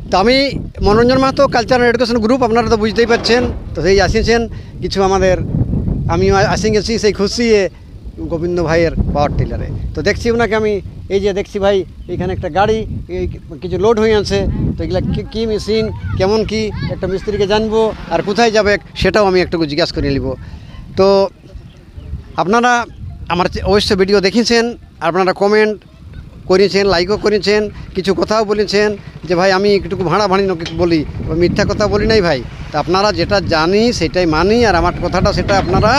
তো আমি মনোরঞ্জন Mahato cultural education group, আপনারা তো বুঝতেই পারছেন। তো সেই আসিয়েছেন কিছু আমাদের, আমিও আসি গেছি সেই খুশি গোবিন্দ ভাইয়ের পাওয়ার টিলারে। তো দেখছি ওনাকে আমি, এই যে দেখছি ভাই এখানে একটা গাড়ি কিছু লোড হয়ে আছে। তো এগুলা কী মেশিন, কেমন কি একটা মিস্ত্রিকে জানবো, আর কোথায় যাবে সেটাও আমি একটু জিজ্ঞাসা করে নিব। তো আপনারা আমার অবশ্য ভিডিও দেখেছেন, আপনারা কমেন্ট করেছেন, লাইকও করেছেন, কিছু কথাও বলেছেন যে ভাই আমি একটু ভাড়া বলি, মিথ্যা কথা বলি নাই ভাই। তা আপনারা যেটা জানি সেটাই মানি, আর আমার কথাটা সেটা আপনারা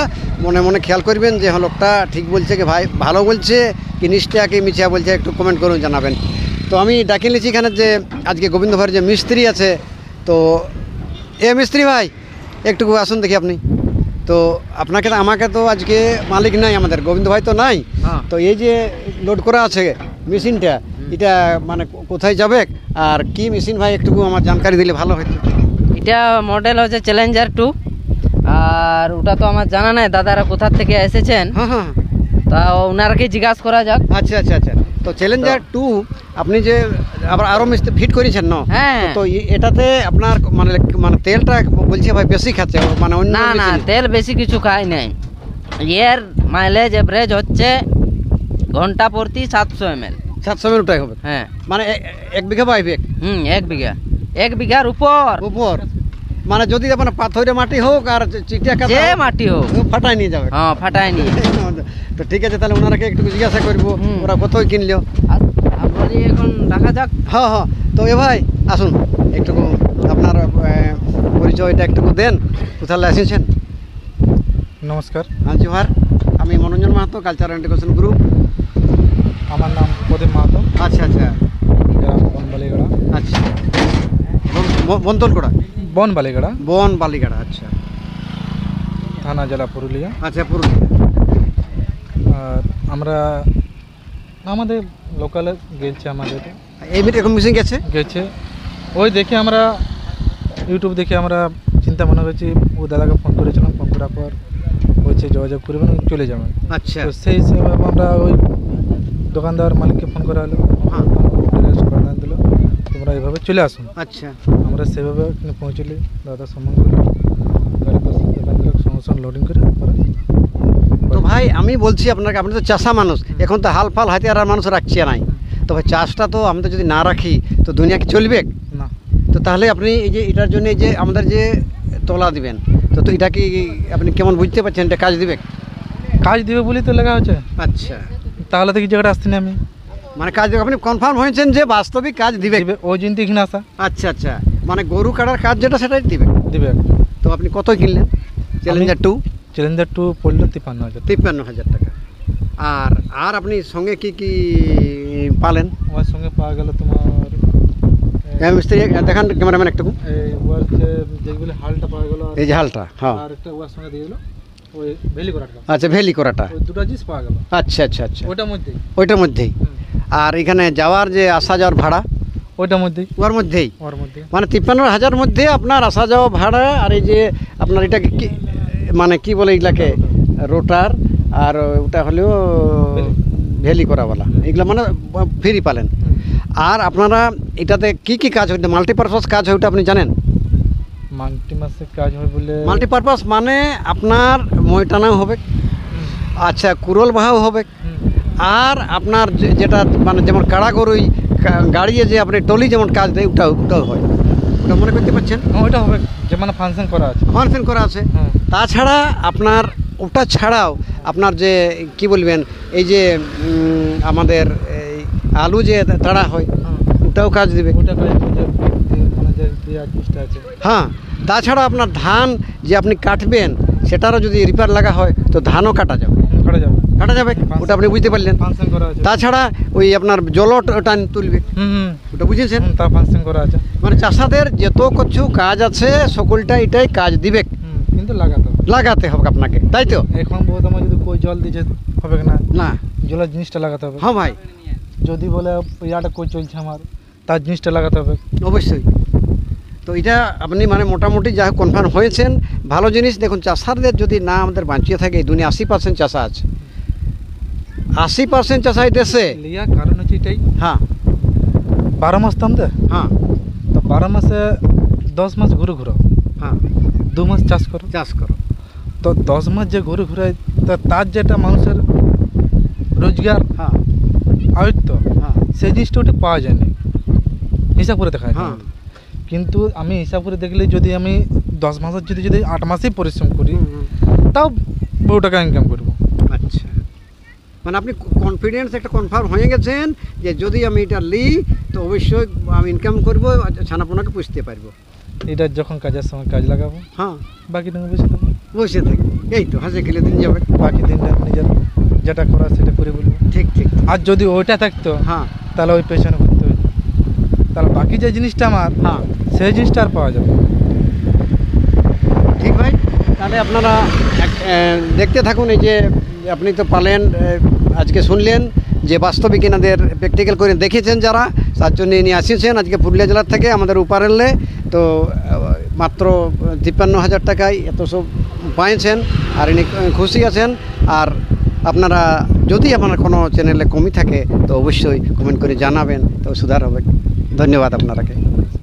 মনে মনে খেয়াল করবেন যে লোকটা ঠিক বলছে কি ভাই ভালো বলছে কি নিশ্চয় কি মিছিয়া বলছে, একটু কমেন্ট করুন, জানাবেন। তো আমি ডাকে নিয়েছি এখানে যে আজকে গোবিন্দ ভাইয়ের যে মিস্ত্রি আছে। তো মিস্ত্রি ভাই একটু আসুন দেখি আপনি। তো আপনাকে তো আমাকে তো আজকে মালিক নাই, আমাদের গোবিন্দ ভাই তো নাই। তো এই যে লোড করা আছে মেশিনটা, এটা মানে কোথায় যাবে আর কি মেশিন ভাই একটু আমার জানকারি দিলে ভালো হতো। এটা মডেল হচ্ছে চ্যালেঞ্জার 2, আর ওটা তো আমার জানা নাই দাদারা কোথা থেকে এসেছেন। হ্যাঁ, তা ওনারকে জিজ্ঞাসা করা যাক। আচ্ছা। তো চ্যালেঞ্জার 2 আপনি যে আবার আরও মিস্ত্রি ফিট করেছেন না? হ্যাঁ। তো এটাতে আপনার মানে তেলটা বলছে ভাই বেশি খাচ্ছে, মানে অন্য না তেল বেশি কিছু খাই নাই। এর মাইলেজ এভারেজ হচ্ছে ঘন্টা প্রতি 700 ml। 700 ml ওটাই হবে? হ্যাঁ, মানে 1 বিঘা পাইবে? 1 বিঘার উপর। মানে যদি আপনার পাথরে মাটি হোক আর চিটিয়া যে মাটি হোক ফাটাই নিয়ে যাবে। হ্যাঁ, ফাটাই নিয়ে। তো ঠিক আছে, তাহলে ওনারাকে একটু জিজ্ঞাসা করবো ওরা কোথায় কিনলো। আপনি এখন দেখা যাক। হ্যাঁ। তো ভাই আসুন একটু আপনার পরিচয়টা একটু দেন, কোথায় এসেছেন? নমস্কার। হ্যাঁ জোহার, আমি মনোরঞ্জন মাহাতো, কালচারাল এডুকেশন গ্রুপ। আমার নাম প্রদীপ মাহাতো। আচ্ছা, গ্রাম বনবালিগাড়া। আচ্ছা, বন্তলগড়া? বনবালিগাড়া। আচ্ছা, থানা জেলা পুরুলিয়া। আচ্ছা, পুরুলিয়া। আর আমরা আমাদের লোকালে গেছে, আমাদের এরকম মিশিং গেছে। ওই দেখে আমরা ইউটিউব দেখে আমরা চিন্তা মনে করেছি, ও দাদাকে ফোন করেছিলাম, ফোন করার পর বলছে যোগাযোগ করবেন, চলে যাবেন। আচ্ছা, তো সেই হিসেবে আমরা ওই দোকানদার মালিককে ফোন করা হলো, সমাধান দিল তোমরা এইভাবে চলে আসুন। আচ্ছা, আমরা সেভাবে এখানে পৌঁছলি, দাদা সম্মান করে গাড়ি সঙ্গে লোডিং করে। তো ভাই আমি বলছি আপনাকে, আপনি তো চাষা মানুষ, এখন তো হাল ফাল হাতিয়ার আর মানুষ রাখছে নাই। তো ভাই চাষটা তো আমরা যদি না রাখি তো দুনিয়া কি চলবে না? তো তাহলে আপনি এই যে এটার জন্য যে আমাদের যে তোলা দিবেন, তো এটা কি আপনি কেমন বুঝতে পারছেন এটা কাজ দিবে বলেই তো লেখা হচ্ছে। আচ্ছা, তাহলে তো কি জায়গাটা আসছি না আমি, মানে কাজ দেবে, আপনি কনফার্ম হয়েছেন যে বাস্তবিক কাজ দিবে ওই জন্য এখানে আসা। আচ্ছা, মানে গরু কাটার কাজ যেটা সেটাই দিবে। তো আপনি কত কিনলেন চ্যালেঞ্জার 2 পড়লো 53,000 টাকা। আর আপনি সঙ্গে কি পালেন? ওর সঙ্গে পাওয়া গেল তোমার মিস্ত্রি দেখান, ক্যামেরাম্যান একটু। যেগুলো হালটা পাওয়া গেল, এই যে হালটা, হ্যাঁ, আর একটা ওর সঙ্গে দিয়ে দিল ওই ভেলি করাটা। আচ্ছা, ভেলি করাটা, ওই দুটো জিনিস পাওয়া গেল। আচ্ছা, ওইটার মধ্যেই। আর এখানে যাওয়ার যে আসা যাওয়ার ভাড়া ওর মধ্যেই মানে 53,000 মধ্যে আপনার আসা যাওয়া ভাড়া। আর এই যে আপনার এটা কি মানে কি বলে এগুলাকে, রোটার আর ওটা হলেও ভেলি করাওয়ালা, এগুলো মানে ফ্রি পালেন। আর আপনারা এটাতে কি কাজ হয়, মাল্টিপারপাস কাজ হয়, ওটা আপনি জানেন? কাজ হয় বলে মাল্টিপারপাস মানে আপনার মই টানাও হবে, আচ্ছা, কুরল বাহাও হবে, আর আপনার যেটা মানে যেমন কাড়া গরুই গাড়িয়ে যে আপনি টলি যেমন কাজ দেয় ওটাও হয়। ওটা মনে করতে পারছেন? ওইটা হবে যে মানে ফাংশন করা আছে। তাছাড়া আপনার ওটা ছাড়াও আপনার যে কি বলবেন, এই যে আমাদের এই আলু যে তাড়া হয় ওটাও কাজ দিবে। হ্যাঁ, তাছাড়া আপনার ধান যে আপনি কাটবেন সেটারও যদি রিপেয়ার লাগা হয় তো ধানও কাটা যাবে। ওটা আপনি বুঝতে পারলেন। তাছাড়া ওই আপনার জল টান তুলবে, ওটা বুঝেছেন? মানে চাষাদের যত কিছু কাজ আছে সকলটা এটাই কাজ দিবে, কিন্তু লাগাতে হবে আপনাকে, তাই তো? এখন আমার যদি কই জল দিচ্ছে হবে না, জলের জিনিসটা লাগাতে হবে। হ্যাঁ ভাই, যদি বলে ইয়াটা কই চলছে আমার, তার জিনিসটা লাগাতে হবে অবশ্যই। তো এটা আপনি মানে মোটামুটি যা কনফার্ম হয়েছেন, ভালো জিনিস। দেখুন, চাষাদের যদি না আমাদের বাঁচিয়ে থাকে, এই দুনিয়া 80% চাষা আছে, 80% চাষা এই দেশে। কারণ হচ্ছে এটাই, হ্যাঁ, 12 মাস দাম দেয়। হ্যাঁ, তো 12 মাসে 10 মাস ঘুরে ঘুরো, হ্যাঁ 2 মাস চাষ করো। চাষ করো, তো 10 মাস যে ঘুরে ঘুরায় তার যেটা মানুষের রোজগার হ্যাঁ আয়ত্ত, হ্যাঁ সেই জিনিসটা ওটা পাওয়া যায়নি হিসাব করে দেখা যায়। হ্যাঁ কিন্তু আমি হিসাব করে দেখলে যদি আমি 10 মাসের যদি 8 মাসেই পরিশ্রম করি, তাও বহু টাকা ইনকাম করবো। আচ্ছা, মানে আপনি কনফিডেন্স একটা কনফার্ম হয়ে গেছেন যে যদি আমি এটা নিই তো অবশ্যই আমি ইনকাম করবো, ছানাপোনাকে পুষতে পারবো। এটা যখন কাজের সময় কাজ লাগাবো, হ্যাঁ বাকি দিন বসে থাকবো, বসে থাকবো, এই তো হাসে খেলে দিন যাবে। বাকি দিনটা নিজের যেটা করার সেটা করে বলবো। ঠিক ঠিক, আর যদি ওইটা থাকতো হ্যাঁ তাহলে ওই পেছনে করতে হতো, তাহলে বাকি যে জিনিসটা আমার, হ্যাঁ সেই জিনিসটা আর পাওয়া যাবে। ঠিক ভাই, তাহলে আপনারা দেখতে থাকুন। এই যে আপনি তো পালেন, আজকে শুনলেন যে বাস্তবিক এনাদের প্র্যাকটিক্যাল করে দেখেছেন যারা, তার জন্য নিয়ে আসিয়েছেন আজকে পুরুলিয়া জেলার থেকে আমাদের উপারেলে। তো মাত্র 53,000 টাকায় এত সব পাইছেন, আর ইনি খুশি আছেন। আর আপনারা যদি আপনার কোনো চ্যানেলে কমি থাকে তো অবশ্যই কমেন্ট করে জানাবেন, তো সুধার হবে। ধন্যবাদ আপনারাকে।